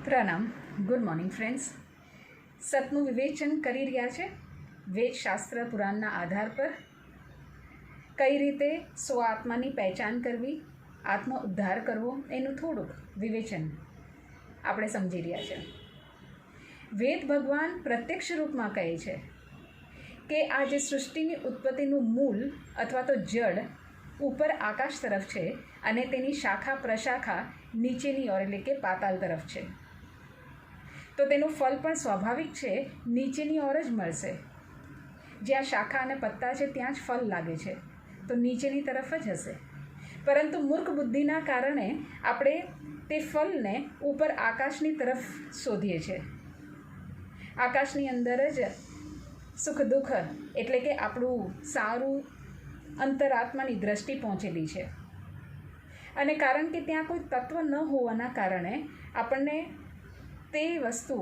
પ્રણામ. Good morning friends. સતનું વિવેચન કરી રહ્યા છે વેદશાસ્ત્ર પુરાણના આધાર પર કઈ રીતે સ્વ આત્માની પહેચાન કરવી, આત્મ ઉદ્ધાર કરવો, એનું થોડુંક વિવેચન આપણે સમજી રહ્યા છે. વેદ ભગવાન પ્રત્યક્ષ રૂપમાં કહે છે કે આ જે સૃષ્ટિની ઉત્પત્તિનું મૂળ અથવા તો જડ ઉપર આકાશ તરફ છે અને તેની શાખા પ્રશાખા નીચેની ઓર એટલે કે પાતાલ તરફ છે. તો તેનું ફલ પણ સ્વાભાવિક છે, નીચેની ઓર જ મળશે. જ્યાં શાખા અને પત્તા છે ત્યાં જ ફલ લાગે છે, તો નીચેની તરફ જ હશે. પરંતુ મૂર્ખ બુદ્ધિના કારણે આપણે તે ફલને ઉપર આકાશની તરફ શોધીએ છીએ. આકાશની અંદર જ સુખ દુઃખ એટલે કે આપણું સારું અંતરાત્માની દ્રષ્ટિ પહોંચેલી છે. અને કારણ કે ત્યાં કોઈ તત્વ ન હોવાના કારણે આપણને તે વસ્તુ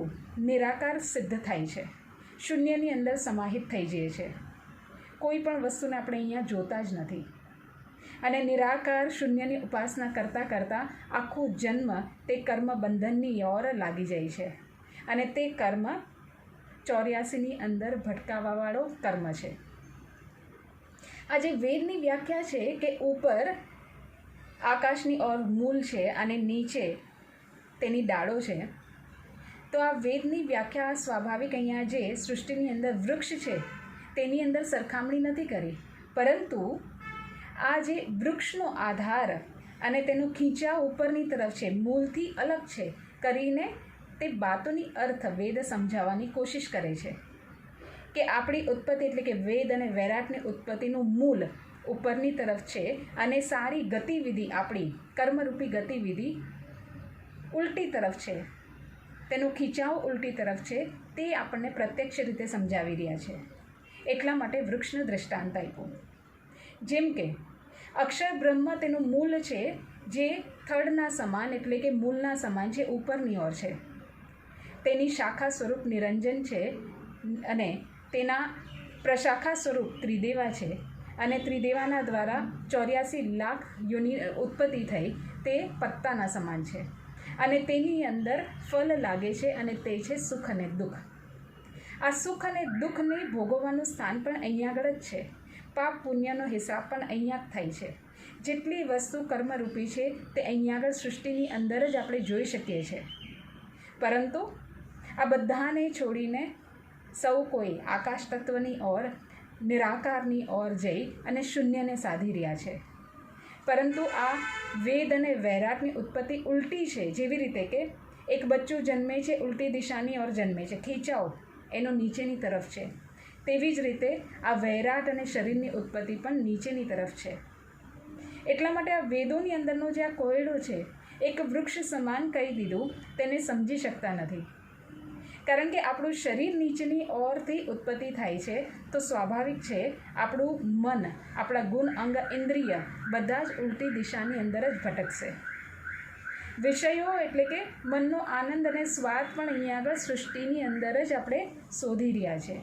નિરાકાર સિદ્ધ થાય છે, શૂન્યની અંદર સમાહિત થઈ જાય છે. કોઈ પણ વસ્તુને આપણે અહીંયા જોતા જ નથી અને નિરાકાર શૂન્યની ઉપાસના કરતાં કરતાં આખો જન્મ તે કર્મ બંધનની ઓર લાગી જાય છે. અને તે કર્મ 84ની અંદર ભટકાવાવાળો કર્મ છે. આ જે વેદની વ્યાખ્યા છે કે ઉપર આકાશની ઓર મૂળ છે અને નીચે તેની ડાળો છે, તો આ વેદની વ્યાખ્યા સ્વાભાવિક અહીંયા જે સૃષ્ટિની અંદર વૃક્ષ છે તેની અંદર સરખામણી નથી કરી, પરંતુ આ જે વૃક્ષનો આધાર અને તેનો ખીંચાવ ઉપરની તરફ છે, મૂળથી અલગ છે કરીને તે બાતોની અર્થ વેદ સમજાવવાની કોશિશ કરે છે કે આપણી ઉત્પત્તિ એટલે કે વેદ અને વૈરાટની ઉત્પત્તિનું મૂળ ઉપરની તરફ છે અને સારી ગતિવિધિ આપણી કર્મરૂપી ગતિવિધિ ઉલટી તરફ છે, તેનો ખીચાવ ઉલટી તરફ છે. તે આપણને પ્રત્યક્ષ રીતે સમજાવી રહ્યા છે. એટલા માટે વૃક્ષનું દૃષ્ટાંત આપ્યું. જેમ કે અક્ષર બ્રહ્મ તેનું મૂળ છે, જે થડના સમાન એટલે કે મૂળના સમાન છે, ઉપરની ઓર છે. તેની શાખા સ્વરૂપ નિરંજન છે અને તેના પ્રશાખા સ્વરૂપ ત્રિદેવા છે અને ત્રિદેવાના દ્વારા 84 લાખ યોનિ ઉત્પત્તિ થઈ તે પત્તાના સમાન છે અને તેની અંદર ફલ લાગે છે અને તે છે સુખ અને દુઃખ. આ સુખ અને દુઃખને ભોગવવાનું સ્થાન પણ અહીંયા આગળ જ છે. પાપ પુણ્યનો હિસાબ પણ અહીંયા જ થાય છે. જેટલી વસ્તુ કર્મરૂપી છે તે અહીંયા આગળ સૃષ્ટિની અંદર જ આપણે જોઈ શકીએ છીએ. પરંતુ આ બધાને છોડીને સૌ કોઈ આકાશ તત્વની ઓર નિરાકારની ઓર જઈ અને શૂન્યને સાધી રહ્યા છે. પરંતુ આ વેદ અને વૈરાટની ઉત્પત્તિ ઉલટી છે. જેવી રીતે કે એક બચ્ચું જન્મે છે, ઉલટી દિશાની ઓર જન્મે છે, ખીચાવ એનો નીચેની તરફ છે. તેવી જ રીતે આ વૈરાટ અને શરીરની ઉત્પત્તિ પણ નીચેની તરફ છે. એટલા માટે આ વેદોની અંદરનો જે આ કોયડો છે એક વૃક્ષ સમાન કહી દીધું, તેને સમજી શકતા નથી. કારણ કે આપણું શરીર નીચેની ઓરથી ઉત્પત્તિ થાય છે, તો સ્વાભાવિક છે આપણું મન, આપણા ગુણ અંગ ઇન્દ્રિય બધા જ ઉલટી દિશાની અંદર જ ભટકશે. વિષયો એટલે કે મનનો આનંદ અને સ્વાદ પણ અહીંયા આગળ સૃષ્ટિની અંદર જ આપણે શોધી રહ્યા છે.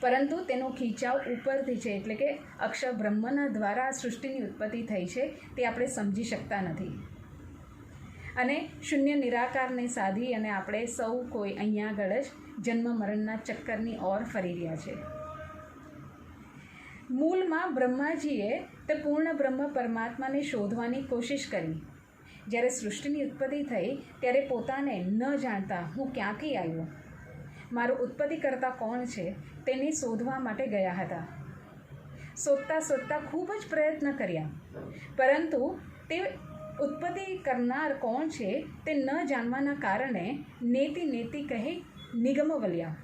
પરંતુ તેનો ખીચાવ ઉપરથી છે એટલે કે અક્ષર બ્રહ્મના દ્વારા સૃષ્ટિની ઉત્પત્તિ થઈ છે તે આપણે સમજી શકતા નથી. અને શૂન્ય નિરાકારને સાધી અને આપણે સૌ કોઈ અહીંયા આગળ જ જન્મ મરણના ચક્કરની ઓર ફરી રહ્યા છે. મૂળમાં બ્રહ્માજીએ તે પૂર્ણ બ્રહ્મ પરમાત્માને શોધવાની કોશિશ કરી. જ્યારે સૃષ્ટિની ઉત્પત્તિ થઈ ત્યારે પોતાને ન જાણતા હું ક્યાંથી આવ્યો, મારું ઉત્પત્તિ કરતા કોણ છે તેને શોધવા માટે ગયા હતા. શોધતા શોધતા ખૂબ જ પ્રયત્ન કર્યા, પરંતુ તે ઉત્પત્તિ કરનાર કોણ છે તે ન જાણવાના કારણે નેતિ નેતિ કહે નિગમવલ્યા.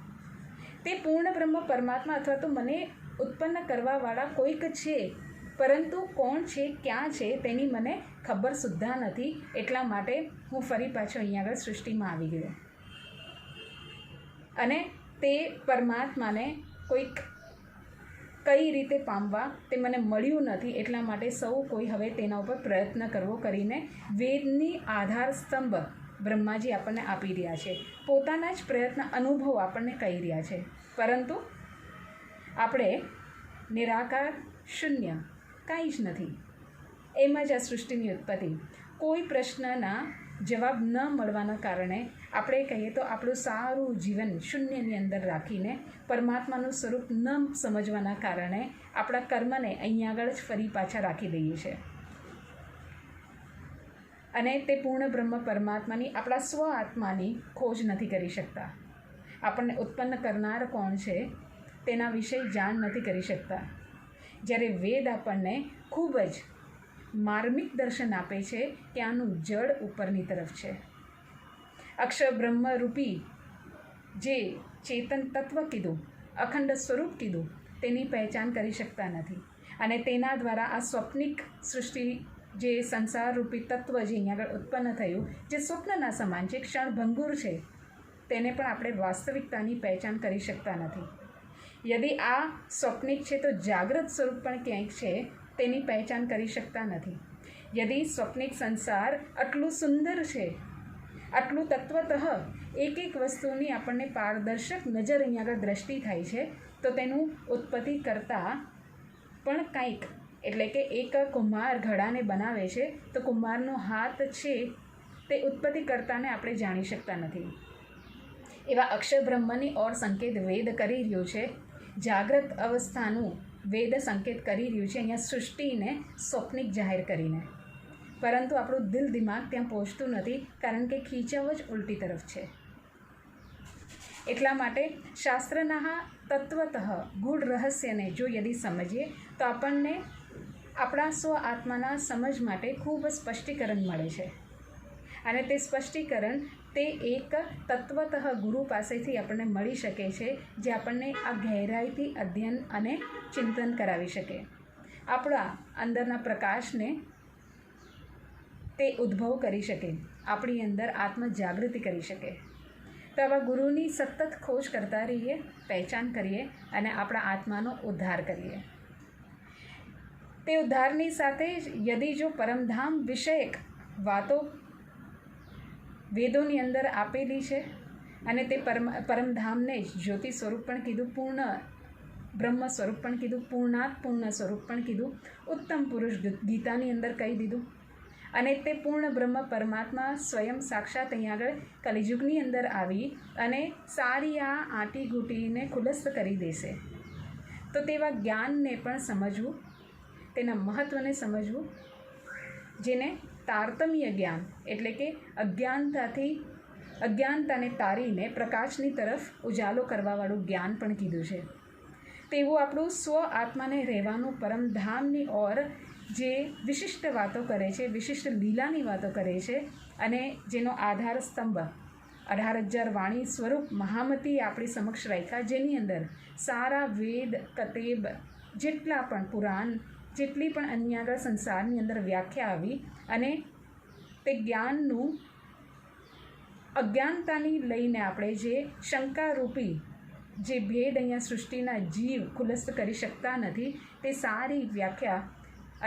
તે પૂર્ણ બ્રહ્મ પરમાત્મા અથવા તો મને ઉત્પન્ન કરવાવાળા કોઈક છે, પરંતુ કોણ છે, ક્યાં છે તેની મને ખબર સુદ્ધા નથી. એટલા માટે હું ફરી પાછો અહીંયા આગળ સૃષ્ટિમાં આવી ગયો અને તે પરમાત્માને કોઈક કઈ રીતે પામવા તે મને મળ્યું નથી. એટલા માટે સૌ કોઈ હવે તેના ઉપર પ્રયત્ન કરવો કરીને વેદની આધાર સ્તંભ બ્રહ્માજી આપણને આપી રહ્યા છે. પોતાના જ પ્રયત્ન અનુભવ આપણને કહી રહ્યા છે. પરંતુ આપણે નિરાકાર શૂન્ય કાંઈ જ નથી, એમ જ આ સૃષ્ટિની ઉત્પત્તિ. કોઈ પ્રશ્નના જવાબ ન મળવાના કારણે આપણે કહીએ તો આપણું સારું જીવન શૂન્યની અંદર રાખીને પરમાત્માનું સ્વરૂપ ન સમજવાના કારણે આપણા કર્મને અહીંયા આગળ જ ફરી પાછા રાખી દઈએ છીએ અને તે પૂર્ણ બ્રહ્મ પરમાત્માની આપણા સ્વ આત્માની ખોજ નથી કરી શકતા. આપણને ઉત્પન્ન કરનાર કોણ છે તેના વિશે જાણ નથી કરી શકતા. જ્યારે વેદ આપણને ખૂબ જ માર્મિક દર્શન આપે છે કે આનું જડ ઉપરની તરફ છે. અક્ષર બ્રહ્મરૂપી જે ચેતન તત્વ કીધું, અખંડ સ્વરૂપ કીધું, તેની પહેચાન કરી શકતા નથી અને તેના દ્વારા આ સ્વપ્નિક સૃષ્ટિ જે સંસારરૂપી તત્વ જે અહીંયા આગળ ઉત્પન્ન થયું, જે સ્વપ્નના સમાન છે, ક્ષણભંગુર છે, તેને પણ આપણે વાસ્તવિકતાની પહેચાન કરી શકતા નથી. યદિ આ સ્વપ્નિક છે તો જાગૃત સ્વરૂપ પણ ક્યાંક છે તેની પહેચાન કરી શકતા નથી. યદિ સ્વપ્નિક સંસાર આટલું સુંદર છે, આટલું તત્વતઃ એક એક વસ્તુની આપણને પારદર્શક નજર અહીંયા આગળ દ્રષ્ટિ થાય છે, તો તેનું ઉત્પત્તિ કરતાં પણ કંઈક, એટલે કે એક કુંભાર ઘડાને બનાવે છે તો કુંભારનો હાથ છે તે ઉત્પત્તિ કરતાને આપણે જાણી શકતા નથી. એવા અક્ષર બ્રહ્મની ઓર સંકેત વેદ કરી રહ્યું છે. જાગ્રત અવસ્થાનું વેદ સંકેત કરી રહ્યું છે અહીંયા સૃષ્ટિને સ્વપ્નિક જાહેર કરીને, પરંતુ આપણું દિલ દિમાગ ત્યાં પહોંચતું નથી, કારણ કે ખીચાવ જ ઉલટી તરફ છે. એટલા માટે શાસ્ત્રના તત્વતઃ ગૂઢ રહસ્યને જો યદિ સમજીએ તો આપણને આપણા સ્વ આત્માના સમજ માટે ખૂબ સ્પષ્ટીકરણ મળે છે અને તે સ્પષ્ટીકરણ તે એક તત્વતઃ ગુરુ પાસેથી આપણને મળી શકે છે, જે આપણને આ ગહેરાઈથી અધ્યયન અને ચિંતન કરાવી શકે, આપણા અંદરના પ્રકાશને તે ઉદ્ભવ કરી શકે, આપણી અંદર આત્મજાગૃતિ કરી શકે. તો આવા ગુરુની સતત ખોજ કરતા રહીએ, પહેચાન કરીએ અને આપણા આત્માનો ઉદ્ધાર કરીએ. તે ઉદ્ધારની સાથે યદિ જો પરમધામ વિષયક વાતો વેદોની અંદર આપેલી છે અને તે પરમધામને જ જ્યોતિ સ્વરૂપ પણ કીધું, પૂર્ણ બ્રહ્મ સ્વરૂપ પણ કીધું, પૂર્ણાત પૂર્ણ સ્વરૂપ પણ કીધું, ઉત્તમ પુરુષ ગીતાની અંદર કહી દીધું અને તે પૂર્ણ બ્રહ્મ પરમાત્મા સ્વયં સાક્ષાત અહીંયા આગળ કલિયુગની અંદર આવી અને સારી આ આંટી ઘૂંટીને ખુલસ્ત કરી દેશે. તો તેવા જ્ઞાનને પણ સમજવું, તેના મહત્ત્વને સમજવું, જેને તારતમ્ય જ્ઞાન એટલે કે અજ્ઞાનતાને તારીને પ્રકાશની તરફ ઉજાલો કરવાવાળું જ્ઞાન પણ કીધું છે. તેવું આપણું સ્વ આત્માને રહેવાનું પરમધામની ઓર જે વિશિષ્ટ વાતો કરે છે, વિશિષ્ટ લીલાની વાતો કરે છે અને જેનો આધાર સ્તંભ 18,000 વાણી સ્વરૂપ મહામતી આપણી સમક્ષ રાખ્યા, જેની અંદર સારા વેદ કતેબ જેટલા પણ પુરાણ, જેટલી પણ અન્ય આગળ સંસારની અંદર વ્યાખ્યા આવી અને તે જ્ઞાનનું અજ્ઞાનતાની લઈને આપણે જે શંકારૂપી જે ભેદ અહીંયા સૃષ્ટિના જીવ ખુલસ્ત કરી શકતા નથી, તે સારી વ્યાખ્યા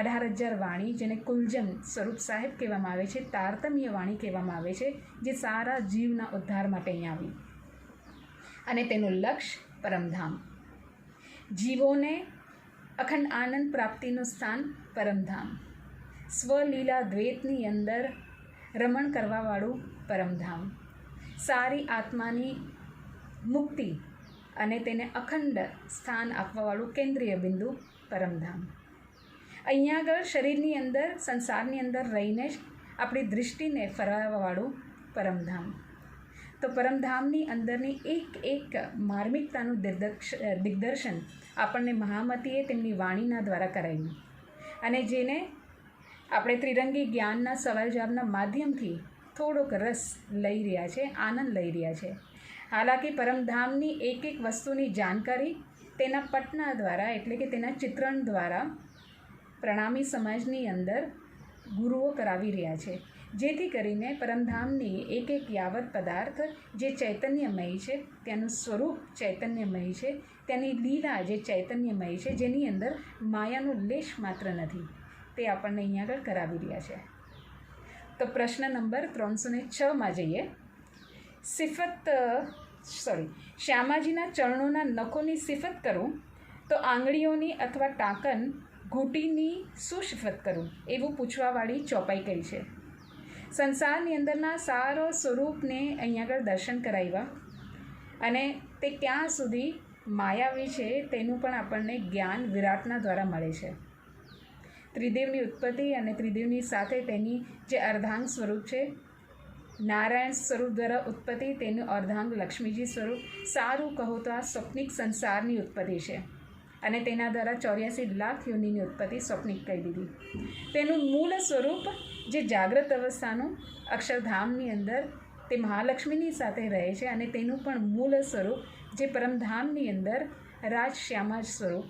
18,000 વાણી, જેને કુલજમ સ્વરૂપ સાહેબ કહેવામાં આવે છે, તારતમ્ય વાણી કહેવામાં આવે છે, જે સારા જીવના ઉદ્ધાર માટે અહીંયા આવી અને તેનું લક્ષ્ય પરમધામ, જીવોને અખંડ આનંદ પ્રાપ્તિનું સ્થાન પરમધામ, સ્વલીલા દ્વૈતની અંદર રમણ કરવાવાળું પરમધામ, સારી આત્માની મુક્તિ અને તેને અખંડ સ્થાન આપવાવાળું કેન્દ્રીય બિંદુ પરમધામ. અહીંયા આગળ શરીરની અંદર, સંસારની અંદર રહીને જ આપણી દૃષ્ટિને ફરાવવાવાળું પરમધામ. તો પરમધામની અંદરની એક માર્મિકતાનું દિગ્દર્શન આપણને મહામતીએ તેમની વાણીના દ્વારા કરાવ્યું અને જેને આપણે ત્રિરંગી જ્ઞાનના સવાલ જવાબના માધ્યમથી થોડોક રસ લઈ રહ્યા છે, આનંદ લઈ રહ્યા છે. હાલાકી પરમધામની એક વસ્તુની જાણકારી તેના પટના દ્વારા એટલે કે તેના ચિત્રણ દ્વારા પ્રણામી સમાજની અંદર ગુરુઓ કરાવી રહ્યા છે, જેથી કરીને પરમધામની એક યાવત પદાર્થ જે ચૈતન્યમય છે, તેનું સ્વરૂપ ચૈતન્યમય છે, તેની લીલા જે ચૈતન્યમય છે, જેની અંદર માયાનો લેશ માત્ર નથી, તે આપણને અહીંયા આગળ કરાવી રહ્યા છે. તો પ્રશ્ન નંબર 306માં જઈએ. શ્યામાજીના ચરણોના નખોની સિફત કરું તો આંગળીઓની અથવા ટાંકન ઘૂંટીની શું સિફત કરું, એવું પૂછવાવાળી ચોપાઈ કરી છે. સંસારની અંદરના સારો સ્વરૂપને અહીંયા આગળ દર્શન કરાવ્યા અને તે ક્યાં સુધી માયાવી છે તેનું પણ આપણને જ્ઞાન વિરાટના દ્વારા મળે છે. ત્રિદેવની ઉત્પત્તિ અને ત્રિદેવની સાથે તેની જે અર્ધાંગ સ્વરૂપ છે, નારાયણ સ્વરૂપ દ્વારા ઉત્પત્તિ, તેનું અર્ધાંગ લક્ષ્મીજી સ્વરૂપ. સારું કહો તો આ સ્વપ્નિક સંસારની ઉત્પત્તિ છે અને તેના દ્વારા 84 લાખ યોનિની ઉત્પત્તિ સ્વપ્નિક કહી દીધી. તેનું મૂળ સ્વરૂપ જે જાગ્રત અવસ્થાનું અક્ષરધામની અંદર તે મહાલક્ષ્મીની સાથે રહે છે અને તેનું પણ મૂળ સ્વરૂપ જે પરમધામની અંદર રાજશ્યામા સ્વરૂપ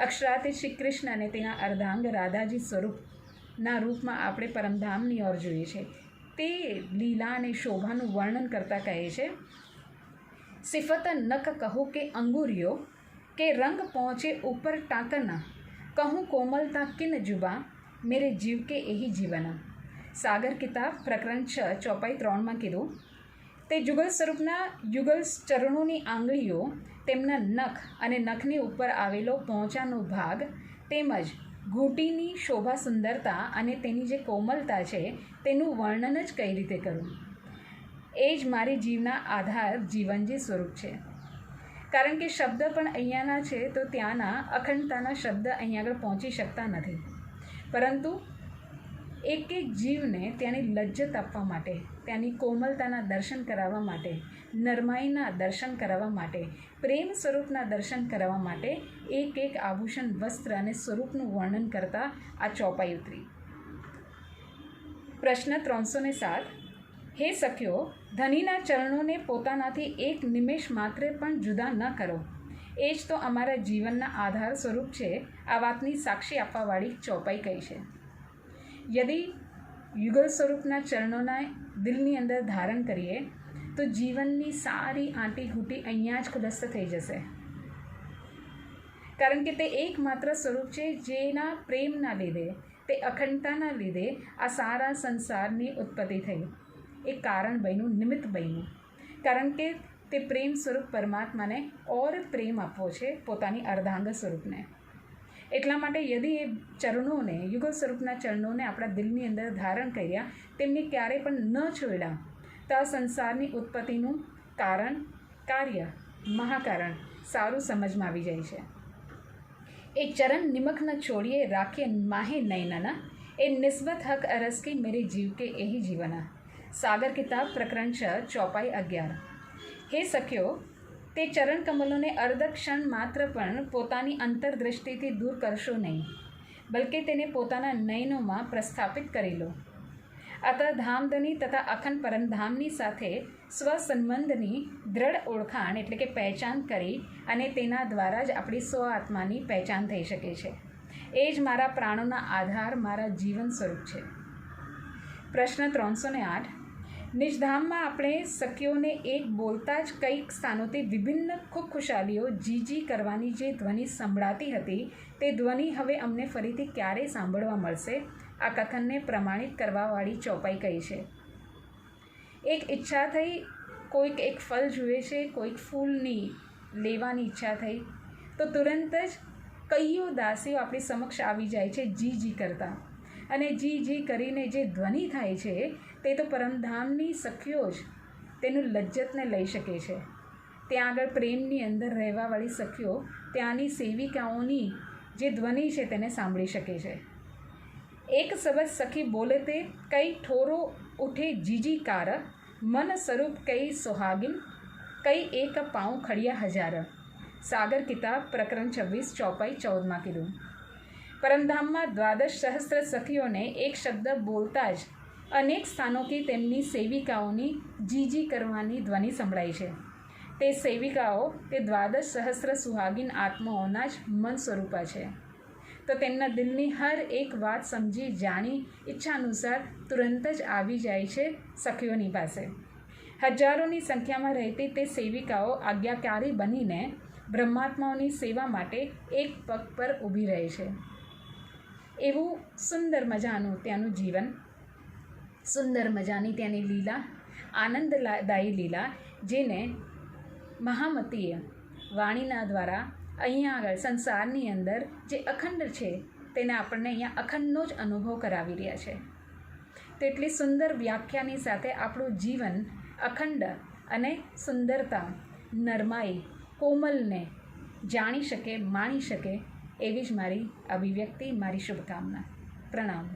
અક્ષરાથી શ્રી કૃષ્ણ અને તેના અર્ધાંગ રાધાજી સ્વરૂપના રૂપમાં આપણે પરમધામની ઓર જોઈએ છે. તે લીલા અને શોભાનું વર્ણન કરતાં કહે છે, સિફત નખ કહું કે અંગુરિયો કે રંગ પહોંચે ઉપર ટાંકના, કહું કોમલતા કિન જુબા મેરે જીવ કે એહી જીવના. સાગર કિતાબ પ્રકરણ 6 ચોપાઈ 3માં કીધું. તે જુગલ સ્વરૂપના યુગલ ચરણોની આંગળીઓ, તેમના નખ અને નખની ઉપર આવેલો પહોંચાનો ભાગ, તેમજ ઘૂંટીની શોભા સુંદરતા અને તેની જે કોમલતા છે તેનું વર્ણન જ કઈ રીતે કરું. એ જ મારી જીવના આધાર જીવનજી સ્વરૂપ છે. કારણ કે શબ્દ પણ અહીંયાના છે તો ત્યાંના અખંડતાના શબ્દ અહીંયા આગળ પહોંચી શકતા નથી, પરંતુ એક એક જીવને ત્યાંની લજ્જત આપવા માટે, ત્યાંની કોમલતાના દર્શન કરાવવા માટે, નરમાઈના દર્શન કરાવવા માટે, પ્રેમ સ્વરૂપના દર્શન કરાવવા માટે એક એક આભૂષણ, વસ્ત્ર અને સ્વરૂપનું વર્ણન કરતા આ ચોપાઈ ઉતરી. પ્રશ્ન 307. હે સખ્યો, ધનીના ચરણોને પોતાનાથી એક નિમેષ માત્રે પણ જુદા ન કરો. એ જ તો અમારા જીવનના આધાર સ્વરૂપ છે. આ વાતની સાક્ષી આપવાવાળી ચોપાઈ કઈ છે. યદિ યુગલ સ્વરૂપના ચરણોના દિલની અંદર ધારણ કરીએ તો જીવનની સારી આંટી ઘૂંટી અહીંયા જ ખુલસ્ત થઈ જશે. કારણ કે તે એકમાત્ર સ્વરૂપ છે જેના પ્રેમના લીધે, તે અખંડતાના લીધે આ સારા સંસારની ઉત્પત્તિ થઈ. એક કારણ બન્યું, નિમિત્ત બન્યું. કારણ કે તે પ્રેમ સ્વરૂપ પરમાત્માને ઓર પ્રેમ આપવો છે પોતાની અર્ધાંગ સ્વરૂપને. એટલા માટે યદિ એ ચરણોને, યુગલ સ્વરૂપના ચરણોને આપણા દિલની અંદર ધારણ કર્યા, તેમને ક્યારેય પણ ન છોડ્યા, તો આ સંસારની ઉત્પત્તિનું કારણ, કાર્ય, મહાકારણ સારું સમજમાં આવી જાય છે. એ ચરણ નિમક ન છોડીએ રાખીએ માહે નયનના, એ નિસ્બત હક અરસ કી મેરે જીવ કે એહી જીવના. સાગર કિતાબ પ્રકરણ 6 ચોપાઈ 11. હે સખ્યો, તે ચરણ કમલોને અર્ધક્ષણ માત્ર પણ પોતાની અંતરદૃષ્ટિથી દૂર કરશો નહીં, બલકે તેને પોતાના નયનોમાં પ્રસ્થાપિત કરી લો. અત ધામધની તથા અખંડ પરમધામની સાથે સ્વસંબંધની દ્રઢ ઓળખાણ એટલે કે પહેચાન કરી અને તેના દ્વારા જ આપણી સ્વ આત્માની પહેચાન થઈ શકે છે. એ જ મારા પ્રાણોના આધાર, મારા જીવન સ્વરૂપ છે. પ્રશ્ન 308. નિજધામમાં આપણે સખીઓને એક બોલતા જ કંઈક સ્થાનોથી વિભિન્ન ખુશખુશાલીઓ જીજી કરવાની જે ધ્વનિ સંભળાતી હતી, તે ધ્વનિ હવે અમને ફરીથી ક્યારે સાંભળવા મળશે? આ કથનને પ્રમાણિત કરવાવાળી ચોપાઈ કઈ છે. એક ઈચ્છા થઈ, કોઈક એક ફળ જુએ છે, કોઈક ફૂલની લેવાની ઈચ્છા થઈ, તો તુરંત જ કઈઓ દાસીઓ આપણી સમક્ષ આવી જાય છે જી જી કરતા. અને જી જી કરીને જે ધ્વનિ થાય છે તે તો પરમધામની સખીઓ જ તેનું લજ્જતને લઈ શકે છે. ત્યાં આગળ પ્રેમની અંદર રહેવાવાળી સખીઓ ત્યાંની સેવિકાઓની જે ધ્વનિ છે તેને સાંભળી શકે છે. એક શબ્દ સખી બોલે તે કઈ ઠોરો ઉઠે જીજીકાર, મન સ્વરૂપ કઈ સોહાગિન, કઈ એક પાઉં ખડિયા હજાર. સાગર કિતાબ પ્રકરણ 26 ચોપાઈ 14માં કીધું. પરમધામમાં 12 સહસ્ત્ર સખીઓને એક શબ્દ બોલતા જ અનેક સ્થાનોથી તેમની સેવિકાઓની જીજી કરવાની ધ્વનિ સંભળાય છે. તે સેવિકાઓ તે 12 સહસ્ત્ર સુહાગીન આત્માઓના જ મન સ્વરૂપા છે. તો તેમના દિલની હર એક વાત સમજી જાણી ઈચ્છાનુસાર તુરંત જ આવી જાય છે સખીઓની પાસે. હજારોની સંખ્યામાં રહેતી તે સેવિકાઓ આજ્ઞાકારી બનીને બ્રહ્માત્માઓની સેવા માટે એક પગ પર ઊભી રહે છે. એવું સુંદર મજાનું ત્યાંનું જીવન, સુંદર મજાની ત્યાંની લીલા, આનંદદાયી લીલા, જેને મહામતીએ વાણીના દ્વારા અહીંયા આગળ સંસારની અંદર જે અખંડ છે તેને આપણને અહીંયા અખંડનો જ અનુભવ કરાવી રહ્યા છે. તેટલી સુંદર વ્યાખ્યાની સાથે આપણું જીવન અખંડ અને સુંદરતા, નરમાઈ, કોમલને જાણી શકે, માણી શકે એવી જ મારી અભિવ્યક્તિ, મારી શુભકામના. પ્રણામ.